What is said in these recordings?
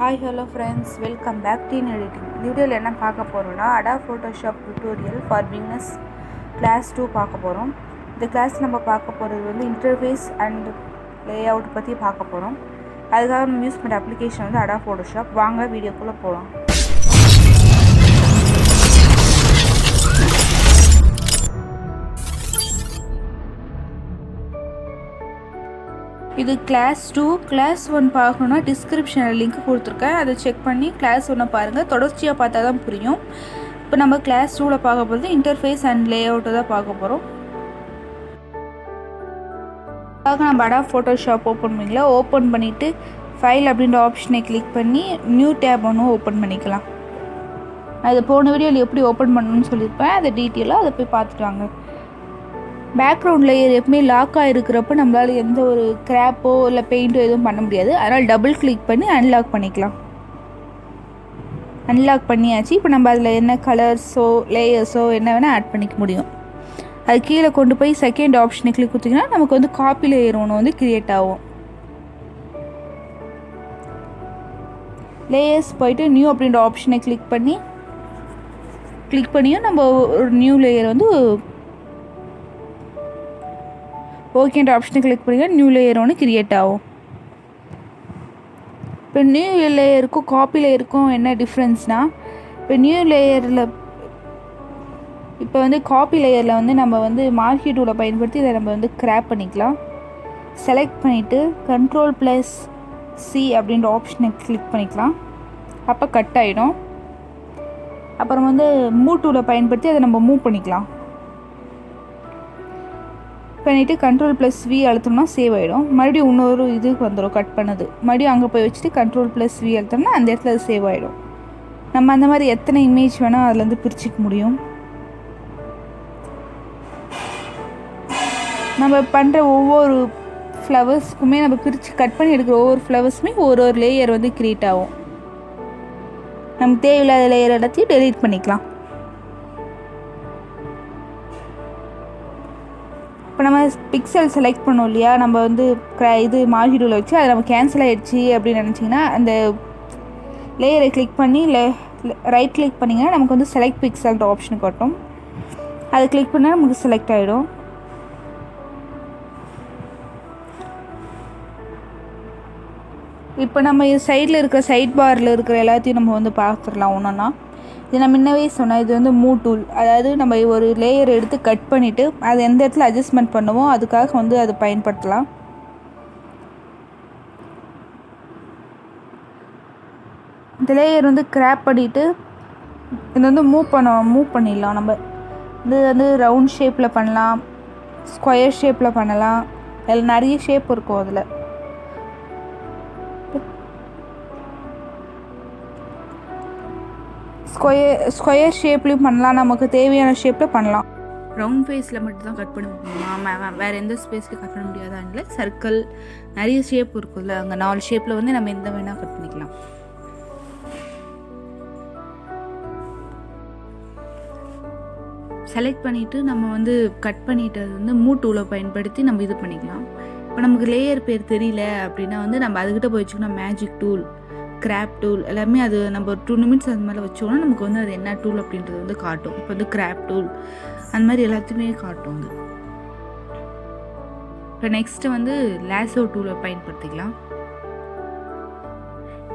Hi, hello friends, welcome back to editing. வீடியோவில் என்ன பார்க்க போகிறோம்னா Adobe Photoshop tutorial for beginners class 2 பார்க்க போகிறோம். இந்த கிளாஸ் நம்ம பார்க்க போகிறது வந்து இன்டர்ஃபேஸ் அண்ட் லேஅவுட் பற்றி பார்க்க போகிறோம். அதுக்காக நம்ம யூஸ் பண்ணுற அப்ளிகேஷன் வந்து Adobe Photoshop. வாங்க வீடியோக்குள்ளே போகலாம். இது கிளாஸ் 2. கிளாஸ் 1 பார்க்கணுன்னா டிஸ்கிரிப்ஷனில் லிங்க் கொடுத்துருக்கேன், அதை செக் பண்ணி கிளாஸ் 1 பாருங்கள். தொடர்ச்சியாக பார்த்தா தான் புரியும். இப்போ நம்ம கிளாஸ் 2ல் பார்க்க போகிறது இன்டர்ஃபேஸ் அண்ட் லேஅவுட்டை தான் பார்க்க போகிறோம். அதுக்காக நம்ம Adobe Photoshop ஓப்பன் பண்ணிக்கலாம். ஓப்பன் பண்ணிவிட்டு ஃபைல் அப்படின்ற ஆப்ஷனை கிளிக் பண்ணி நியூ டேப் ஒன்று ஓப்பன் பண்ணிக்கலாம். நான் இதை போன வீடியோவில் எப்படி ஓப்பன் பண்ணணும்னு சொல்லியிருப்பேன், அதை டீட்டெயிலாக அதை போய் பார்த்துட்டு வாங்க. பேக்ரவுண்ட் லேயர் எப்பவுமே லாக்காக இருக்கிறப்ப நம்மளால் எந்த ஒரு கிராப்போ இல்லை பெயிண்ட்டோ எதுவும் பண்ண முடியாது. அதனால் டபுள் கிளிக் பண்ணி அன்லாக் பண்ணிக்கலாம். அன்லாக் பண்ணியாச்சு. இப்போ நம்ம அதில் என்ன கலர்ஸோ லேயர்ஸோ என்ன வேணால் ஆட் பண்ணிக்க முடியும். அது கீழே கொண்டு போய் செகண்ட் ஆப்ஷனை கிளிக் கொடுத்திங்கன்னா நமக்கு வந்து காப்பி லேயர் ஒன்று வந்து க்ரியேட் ஆகும். லேயர்ஸ் போயிட்டு நியூ அப்படின்ற ஆப்ஷனை கிளிக் பண்ணியும் நம்ம ஒரு நியூ லேயர் வந்து ஓகேன்ற ஆப்ஷனை கிளிக் பண்ணிங்கன்னா நியூ லேயர் ஒன்று க்ரியேட் ஆகும். இப்போ நியூ லேயருக்கும் காப்பி லேயருக்கும் என்ன டிஃப்ரென்ஸ்னால், இப்போ நியூ லேயரில் இப்போ வந்து காப்பி லேயரில் வந்து நம்ம வந்து மார்க்கி டூலை பயன்படுத்தி இதை நம்ம வந்து கிராப் பண்ணிக்கலாம். செலக்ட் பண்ணிவிட்டு Ctrl+C அப்படின்ற ஆப்ஷனை கிளிக் பண்ணிக்கலாம். அப்போ கட் ஆகிடும். அப்புறம் வந்து மூவ் டூலை பயன்படுத்தி அதை நம்ம மூவ் பண்ணிக்கலாம். பண்ணிவிட்டு Ctrl+V அழுத்தோம்னா சேவ் ஆகிடும். மறுபடியும் இன்னொரு இதுக்கு வந்துடும் கட் பண்ணது. மறுபடியும் அங்கே போய் வச்சுட்டு Ctrl+V அழுத்தோம்னா அந்த இடத்துல அது சேவ் ஆகிடும். நம்ம அந்த மாதிரி எத்தனை இமேஜ் வேணால் அதுலேருந்து பிரிச்சுக்க முடியும். நம்ம பண்ணுற ஒவ்வொரு ஃப்ளவர்ஸ்க்குமே நம்ம பிரித்து கட் பண்ணி எடுக்கிற ஒவ்வொரு ஃப்ளவர்ஸுமே ஒரு லேயர் வந்து க்ரியேட் ஆகும். நமக்கு தேவையில்லாத லேயர் எல்லாத்தையும் டெலீட் பண்ணிக்கலாம். இப்போ நம்ம பிக்சல் செலக்ட் பண்ணோம் இல்லையா, நம்ம வந்து இது மார்க்கி டூலை வச்சு அதை நம்ம கேன்சல் ஆகிடுச்சு அப்படின்னு நினச்சிங்கன்னா அந்த லேயரை கிளிக் பண்ணி ரைட் கிளிக் பண்ணிங்கன்னா நமக்கு வந்து செலக்ட் பிக்சல்ன்ற ஆப்ஷன் காட்டும். அதை கிளிக் பண்ணால் நமக்கு செலக்ட் ஆகிடும். இப்போ நம்ம சைடில் இருக்கிற சைட் பாரில் இருக்கிற எல்லாத்தையும் நம்ம வந்து பார்த்துடலாம் ஒன்றா. இது நான் முன்னவே சொன்னேன், இது வந்து மூவ் டூல். அதாவது நம்ம ஒரு லேயர் எடுத்து கட் பண்ணிவிட்டு அது எந்த இடத்துல அட்ஜஸ்ட்மெண்ட் பண்ணுமோ அதுக்காக வந்து அதை பயன்படுத்தலாம். இந்த லேயர் வந்து கிராப் பண்ணிவிட்டு இது வந்து மூவ் பண்ணிடலாம். நம்ம இது வந்து ரவுண்ட் ஷேப்பில் பண்ணலாம், ஸ்கொயர் ஷேப்பில் பண்ணலாம், அதில் நிறைய ஷேப் இருக்கும். அதில் ஸ்கொயர் ஷேப்லேயும் பண்ணலாம், நமக்கு தேவையான ஷேப்பில் பண்ணலாம். ரவுண்ட் ஃபேஸில் மட்டும்தான் கட் பண்ண முடியுமா, வேறு எந்த ஸ்பேஸ்லையும் கட் பண்ண முடியாதான் இல்லை. சர்க்கிள் நிறைய ஷேப் இருக்குல்ல, அங்கே 4 ஷேப்பில் வந்து நம்ம எந்த வேணால் கட் பண்ணிக்கலாம். செலக்ட் பண்ணிவிட்டு நம்ம வந்து கட் பண்ணிட்டது வந்து மூவ் டூலை பயன்படுத்தி நம்ம இது பண்ணிக்கலாம். இப்போ நமக்கு லேயர் பேர் தெரியல அப்படின்னா வந்து நம்ம அதுக்கிட்ட போய் வச்சுக்கணும். மேஜிக் டூல், கிராப் டூல் எல்லாமே அது நம்ம ஒரு 2 நிமிட்ஸ் அது மேலே வச்சோன்னா நமக்கு வந்து அது என்ன டூல் அப்படின்றது வந்து காட்டும். இப்போ வந்து கிராப் டூல் அந்த மாதிரி எல்லாத்தையுமே காட்டும் அது. இப்போ நெக்ஸ்ட்டு வந்து லேசோ டூலை பயன்படுத்திக்கலாம்.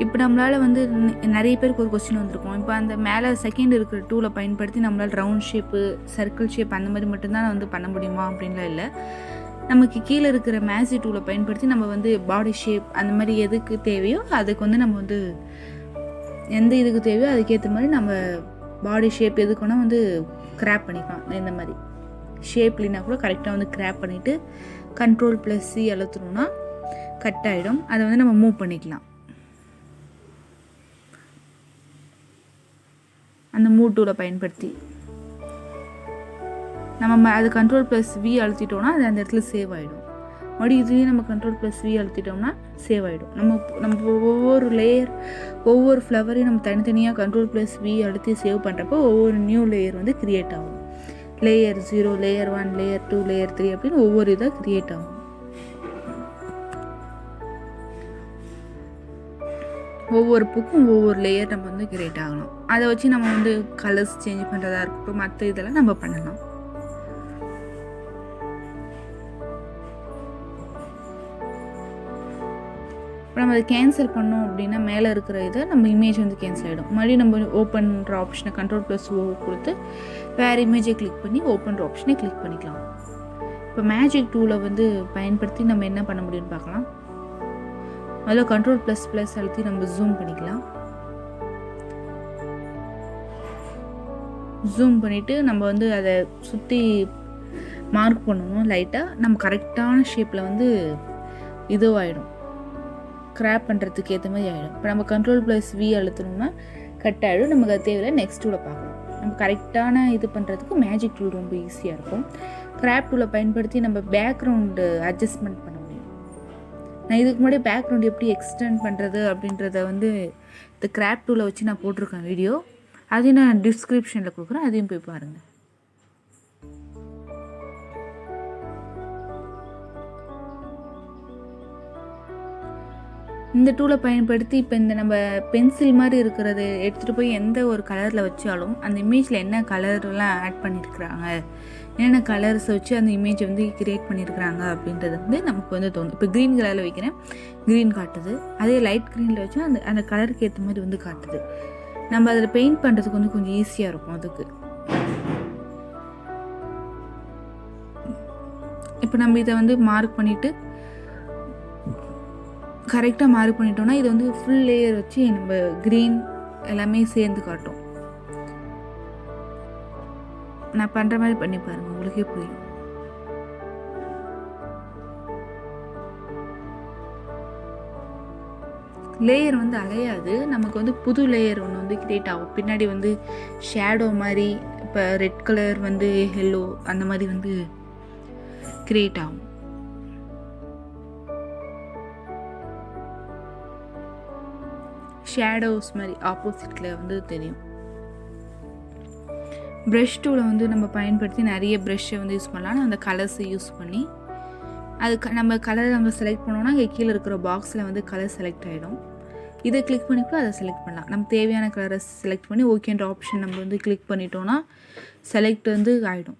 இப்போ நம்மளால் வந்து நிறைய பேருக்கு ஒரு கொஸ்டின் வந்திருக்கும், இப்போ அந்த மேலே செகண்ட் இருக்கிற டூலை பயன்படுத்தி நம்மளால் ரவுண்ட் ஷேப்பு, சர்க்கிள் ஷேப் அந்த மாதிரி மட்டும்தான் வந்து பண்ண முடியுமா அப்படின்லாம் இல்லை. நமக்கு கீழே இருக்கிற மேஜிக் டூலை பயன்படுத்தி நம்ம வந்து பாடி ஷேப் அந்த மாதிரி எதுக்கு தேவையோ அதுக்கு வந்து நம்ம வந்து எந்த இதுக்கு தேவையோ அதுக்கேற்ற மாதிரி நம்ம பாடி ஷேப் எதுக்கு வேணால் வந்து கிராப் பண்ணிக்கலாம். இந்த மாதிரி ஷேப்லினா கூட கரெக்டாக வந்து கிராப் பண்ணிவிட்டு Ctrl+C அழுத்தணும்னா கட் ஆகிடும். அதை வந்து நம்ம மூவ் பண்ணிக்கலாம். அந்த மூவ் டூலை பயன்படுத்தி நம்ம அது Ctrl+V அழுத்திட்டோம்னா அது அந்த இடத்துல சேவ் ஆகிடும். மறுபடியும் இதுலேயும் நம்ம Ctrl+V அழுத்திட்டோம்னா சேவ் ஆகிடும். நம்ம ஒவ்வொரு லேயர் ஒவ்வொரு ஃப்ளவரையும் நம்ம தனித்தனியாக Ctrl+V அழுத்தி சேவ் பண்ணுறப்போ ஒவ்வொரு நியூ லேயர் வந்து க்ரியேட் ஆகும். லேயர் 0, லேயர் 1, லேயர் 2, லேயர் 3 அப்படின்னு ஒவ்வொரு இதாக க்ரியேட் ஆகும். ஒவ்வொரு புக்கும் ஒவ்வொரு லேயர் நம்ம வந்து கிரியேட் ஆகணும். அதை வச்சு நம்ம வந்து கலர்ஸ் சேஞ்ச் பண்ணுறதா இருக்கட்டும், மற்ற இதெல்லாம் நம்ம பண்ணலாம். இப்போ நம்ம அதை கேன்சல் பண்ணோம் அப்படின்னா மேலே இருக்கிற இதை நம்ம இமேஜ் வந்து கேன்சல் ஆகிடும். மறுபடியும் நம்ம ஓப்பன்ற ஆப்ஷனை Ctrl+O கொடுத்து வேறு இமேஜை கிளிக் பண்ணி ஓப்பன்ற ஆப்ஷனை கிளிக் பண்ணிக்கலாம். இப்போ மேஜிக் டூலை வந்து பயன்படுத்தி நம்ம என்ன பண்ண முடியும்னு பார்க்கலாம். அதில் Ctrl++ அழுத்தி நம்ம ஜூம் பண்ணிக்கலாம். ஜூம் பண்ணிவிட்டு நம்ம வந்து அதை சுற்றி மார்க் பண்ணணும். லைட்டாக நம்ம கரெக்டான ஷேப்பில் வந்து இதுவாகிடும், கிராப் பண்ணுறதுக்கு ஏற்ற மாதிரி ஆகிடும். இப்போ நம்ம Ctrl+V அழுத்தணும்னா கட் ஆகிடும். நமக்கு அது தேவையில்லை. நெக்ஸ்ட் டூலை பார்க்கலாம். நம்ம கரெக்டான இது பண்ணுறதுக்கு மேஜிக் டூல் ரொம்ப ஈஸியாக இருக்கும். கிராப் டூலை பயன்படுத்தி நம்ம பேக்ரவுண்டு அட்ஜஸ்ட்மெண்ட் பண்ண முடியும். நான் இதுக்கு முன்னாடி பேக்ரவுண்ட் எப்படி எக்ஸ்டெண்ட் பண்ணுறது அப்படின்றத வந்து இந்த கிராப் டூலை வச்சு நான் போட்டிருக்கேன் வீடியோ. அதையும் நான் டிஸ்கிரிப்ஷனில் கொடுக்குறேன், அதையும் போய் பாருங்கள். இந்த டூலை பயன்படுத்தி இப்போ இந்த நம்ம பென்சில் மாதிரி இருக்கிறத எடுத்துகிட்டு போய் எந்த ஒரு கலரில் வச்சாலும் அந்த இமேஜில் என்ன கலர்லாம் ஆட் பண்ணியிருக்கிறாங்க, என்னென்ன கலர்ஸை வச்சு அந்த இமேஜை வந்து கிரியேட் பண்ணியிருக்கிறாங்க அப்படின்றது வந்து நமக்கு வந்து தோணும். இப்போ க்ரீன் கலரில் வைக்கிறேன், க்ரீன் காட்டுது. அதே லைட் க்ரீனில் வச்சா அந்த அந்த கலருக்கு ஏற்ற மாதிரி வந்து காட்டுது. நம்ம அதில் பெயிண்ட் பண்ணுறதுக்கு வந்து கொஞ்சம் ஈஸியாக இருக்கும். அதுக்கு இப்போ நம்ம இதை வந்து மார்க் பண்ணிவிட்டு கரெக்டாக மார்க் பண்ணிட்டோம்னா இது வந்து ஃபுல் லேயர் வச்சு நம்ம க்ரீன் எல்லாமே சேர்ந்து காட்டும். நான் பண்ணுற மாதிரி பண்ணி பாருங்கள், உங்களுக்கே புரியும். லேயர் வந்து அலையாது. நமக்கு வந்து புது லேயர் ஒன்று வந்து கிரியேட் ஆகும். பின்னாடி வந்து ஷேடோ மாதிரி, இப்போ ரெட் கலர் வந்து எல்லோ அந்த மாதிரி வந்து கிரியேட் ஆகும். ஷேடோஸ் மாதிரி ஆப்போசிட்டில் வந்து தெரியும். ப்ரஷ் டூலை வந்து நம்ம பயன்படுத்தி நிறைய ப்ரஷ்ஷை வந்து யூஸ் பண்ணலாம். அந்த கலர்ஸை யூஸ் பண்ணி அதுக்கு நம்ம கலரை நம்ம செலக்ட் பண்ணோன்னா இங்கே கீழே இருக்கிற பாக்ஸில் வந்து கலர் செலக்ட் ஆகிடும். இதை கிளிக் பண்ணிவிட்டு அதை செலக்ட் பண்ணலாம். நம்ம தேவையான கலரை செலக்ட் பண்ணி ஓகேன்ற ஆப்ஷன் நம்ம வந்து கிளிக் பண்ணிட்டோன்னா செலக்ட் வந்து ஆகிடும்.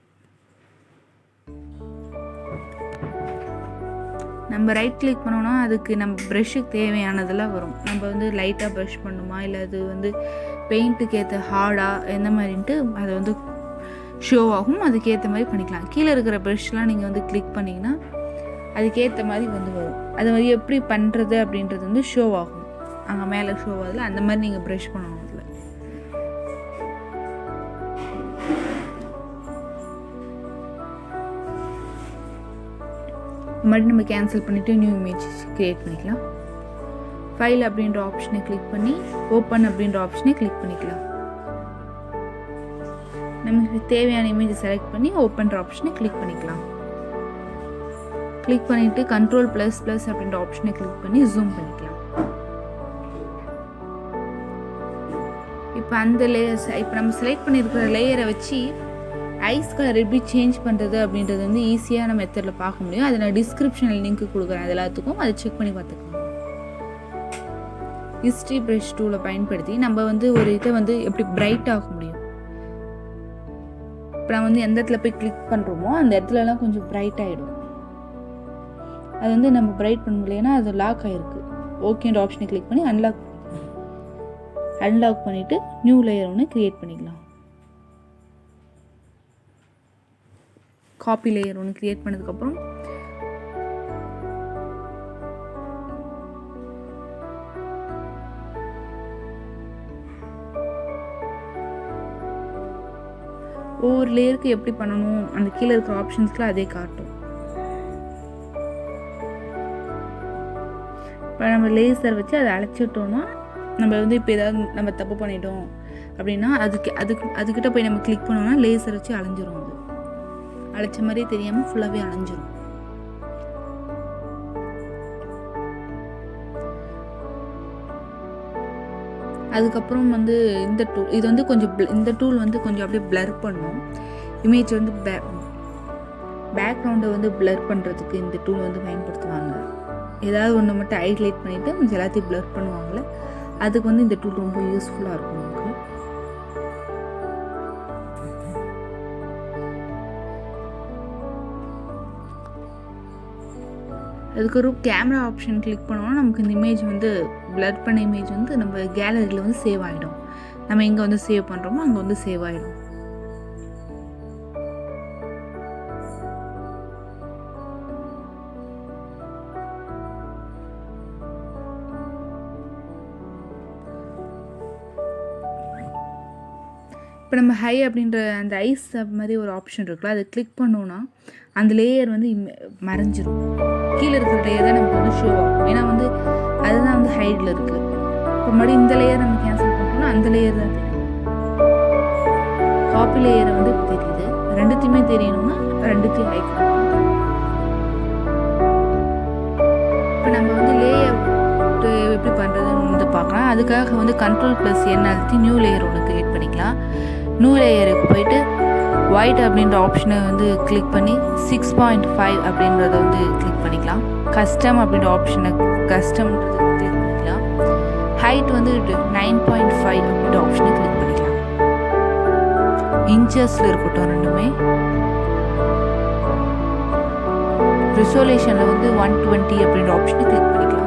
நம்ம ரைட் கிளிக் பண்ணோன்னா அதுக்கு நம்ம ப்ரஷ்ஷுக்கு தேவையானதெல்லாம் வரும். நம்ம வந்து லைட்டாக ப்ரஷ் பண்ணுமா, இல்லை அது வந்து பெயிண்ட்டுக்கு ஏற்ற ஹார்டாக எந்த மாதிரின்ட்டு அதை வந்து ஷோ ஆகும். அதுக்கேற்ற மாதிரி பண்ணிக்கலாம். கீழே இருக்கிற ப்ரஷ்லாம் நீங்கள் வந்து கிளிக் பண்ணிங்கன்னா அதுக்கேற்ற மாதிரி வந்து வரும். அது மாதிரி எப்படி பண்ணுறது அப்படின்றது வந்து ஷோ ஆகும். அங்கே மேலே ஷோ ஆகுதுல, அந்த மாதிரி நீங்கள் ப்ரஷ் பண்ணணும். அதில் மறுபடியும் நம்ம கேன்சல் பண்ணிவிட்டு நியூ இமேஜ் க்ரியேட் பண்ணிக்கலாம். ஃபைல் அப்படின்ற ஆப்ஷனை கிளிக் பண்ணி ஓப்பன் அப்படின்ற ஆப்ஷனை கிளிக் பண்ணிக்கலாம். நமக்கு தேவையான இமேஜை செலக்ட் பண்ணி ஓப்பன்ற ஆப்ஷனை கிளிக் பண்ணிக்கலாம். கிளிக் பண்ணிவிட்டு Ctrl++ அப்படின்ற ஆப்ஷனை கிளிக் பண்ணி ஜூம் பண்ணிக்கலாம். இப்போ அந்த லேயர்ஸ் இப்போ நம்ம செலக்ட் பண்ணியிருக்கிற லேயரை வச்சு ஐஸ் கலர் எப்படி சேஞ்ச் பண்ணுறது அப்படின்றது வந்து ஈஸியான மெத்தடில் பார்க்க முடியும். அதை நான் டிஸ்கிரிப்ஷனில் லிங்க் கொடுக்குறேன். அது எல்லாத்துக்கும் அதை செக் பண்ணி பார்த்துக்கலாம். ஹிஸ்ட்ரி ப்ரஷ் டூலை பயன்படுத்தி நம்ம வந்து ஒரு இதை வந்து எப்படி பிரைட் ஆக முடியும். இப்போ நம்ம வந்து எந்த இடத்துல போய் கிளிக் பண்ணுறோமோ அந்த இடத்துலலாம் கொஞ்சம் பிரைட் ஆகிடும். அது வந்து நம்ம பிரைட் பண்ண முடியலைன்னா அது லாக் ஆகிருக்கு. ஓகேன்ற ஆப்ஷனை கிளிக் பண்ணி அன்லாக் பண்ணிவிட்டு நியூ லேயர் ஒன்று க்ரியேட் பண்ணிக்கலாம். காப்பி லேயர் ஒன்று க்ரியேட் பண்ணதுக்கப்புறம் ஒவ்வொரு லேயருக்கு எப்படி பண்ணணும் அந்த கீழே இருக்கிற ஆப்ஷன்ஸ்க்குலாம் அதே காட்டும். இப்போ நம்ம லேசர் வச்சு அதை அழைச்சிட்டோன்னா நம்ம வந்து இப்போ ஏதாவது நம்ம தப்பு பண்ணிட்டோம் அப்படின்னா அதுக்கிட்ட போய் நம்ம கிளிக் பண்ணோம்னா லேசர் வச்சு அலைஞ்சிரும். அது அழைச்ச மாதிரியே தெரியாமல் ஃபுல்லாகவே அலைஞ்சிரும். அதுக்கப்புறம் வந்து இது வந்து கொஞ்சம் இந்த டூல் வந்து கொஞ்சம் அப்படியே பிளர் பண்ணும் இமேஜ் வந்து பேக்ரவுண்டை வந்து பிளர் பண்ணுறதுக்கு இந்த டூல் வந்து பயன்படுத்துவாங்க. ஏதாவது ஒன்று மட்டும் ஹைலைட் பண்ணிவிட்டு எல்லாத்தையும் பிளர் பண்ணுவாங்கள்ல, அதுக்கு வந்து இந்த டூல் ரொம்ப யூஸ்ஃபுல்லாக இருக்கும் நமக்கு. அதுக்கப்புறம் கேமரா ஆப்ஷன் கிளிக் பண்ணோன்னா நமக்கு இந்த இமேஜ் வந்து பிளர் பண்ண இமேஜ் வந்து நம்ம கேலரியில் வந்து சேவ் ஆகிடும். நம்ம எங்கே வந்து சேவ் பண்ணுறோமோ அங்கே வந்து சேவ் ஆகிடும். இப்போ நம்ம ஹை அப்படின்ற அந்த ஐஸ் மாதிரி ஒரு ஆப்ஷன் இருக்குல்ல, அதை கிளிக் பண்ணோன்னா அந்த லேயர் வந்து மறைஞ்சிரும். கீழே இருக்கிற லேயர் தான் நமக்கு வந்து ஷோ ஆகும். ஏன்னா வந்து அதுதான் வந்து ஹைடில் இருக்குது. இப்போ மறுபடியும் இந்த லேயர் நம்ம கேன்சல் பண்ணோம்னா அந்த லேயர் தான் தெரியும். காப்பி லேயரை வந்து தெரியுது. ரெண்டுத்தையுமே தெரியணும்னா ரெண்டுத்தையும் ஹை பண்ணணும். இப்போ நம்ம வந்து லேயர் எப்படி பண்ணுறதுன்னு வந்து பார்க்கலாம். அதுக்காக வந்து Ctrl+N அழுத்தி நியூ லேயர் ஒன்று க்ரியேட் பண்ணிக்கலாம். நியூ லேயருக்கு போயிட்டு ஒயிட் அப்படின்ற ஆப்ஷனை வந்து கிளிக் பண்ணி 6.5 அப்படின்றத வந்து கிளிக் பண்ணிக்கலாம். கஸ்டம் அப்படின்ற ஆப்ஷனை கஸ்டம்ன்றது கிளிக் பண்ணிக்கலாம். ஹைட் வந்து 9.5 அப்படின்ற ஆப்ஷனை கிளிக் பண்ணிக்கலாம். இன்ச்சஸில் இருக்கட்டும் ரெண்டுமே. ரிசோலேஷனில் வந்து 120 அப்படின்ற ஆப்ஷனை கிளிக் பண்ணிக்கலாம்.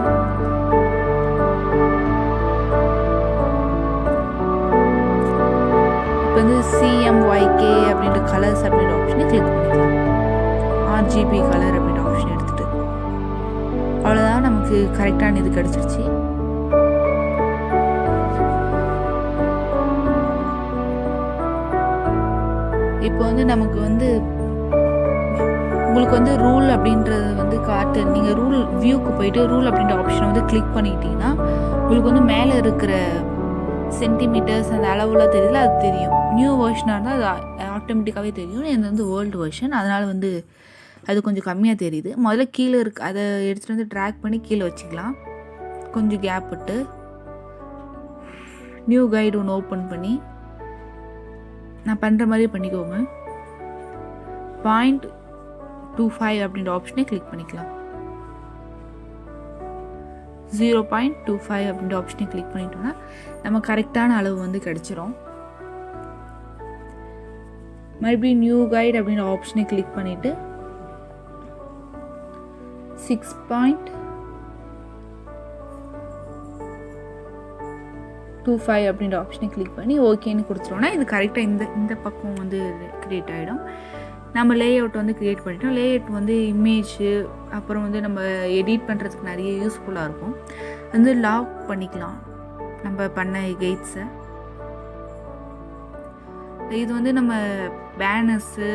இப்போ வந்து CMYK அப்படின்ற கலர்ஸ் அப்படின்ற ஆப்ஷனை கிளிக் பண்ணிக்கலாம். RGB கலர் அப்படின்ற ஆப்ஷன் எடுத்துகிட்டு அவ்வளோதான், நமக்கு கரெக்டான இது கிடச்சிருச்சு. இப்போ வந்து நமக்கு வந்து உங்களுக்கு வந்து ரூல் அப்படின்றது வந்து காட்டு. நீங்கள் ரூல் வியூக்கு போயிட்டு ரூல் அப்படின்ற ஆப்ஷனை வந்து கிளிக் பண்ணிக்கிட்டிங்கன்னா உங்களுக்கு வந்து மேலே இருக்கிற சென்டிமீட்டர்ஸ் அந்த அளவுலாம் தெரியல, அது தெரியும். நியூ வெர்ஷனாக இருந்தால் அது ஆட்டோமேட்டிக்காகவே தெரியும். இது வந்து ஓல்டு வெர்ஷன், அதனால் வந்து அது கொஞ்சம் கம்மியாக தெரியுது. முதல்ல கீழே அதை எடுத்துகிட்டு வந்து ட்ராக் பண்ணி கீழே வச்சுக்கலாம். கொஞ்சம் கேப் விட்டு நியூ கைடு ஒன்று ஓப்பன் பண்ணி நான் பண்ணுற மாதிரியே பண்ணிக்கோங்க. 0.25 அப்படின்ற ஆப்ஷனை கிளிக் பண்ணிக்கலாம். 0.25 அப்படின்ற ஆப்ஷனை கிளிக் பண்ணிட்டோம்னா நம்ம கரெக்டான அளவு வந்து கிடச்சிரும். மறுபடியும் நியூ கைடு அப்படின்ற ஆப்ஷனை கிளிக் பண்ணிவிட்டு 6.25 அப்படின்ற ஆப்ஷனை கிளிக் பண்ணி ஓகேன்னு கொடுத்துட்டோம்னா இது கரெக்டாக இந்த பக்கம் வந்து க்ரியேட் ஆகிடும். நம்ம லேஅவுட் வந்து க்ரியேட் பண்ணிட்டோம். லேஅவுட் வந்து இமேஜு அப்புறம் வந்து நம்ம எடிட் பண்ணுறதுக்கு நிறைய யூஸ்ஃபுல்லாக இருக்கும். வந்து லாக் பண்ணிக்கலாம் நம்ம பண்ண கெய்ட்ஸை. இது வந்து நம்ம பேனர்ஸு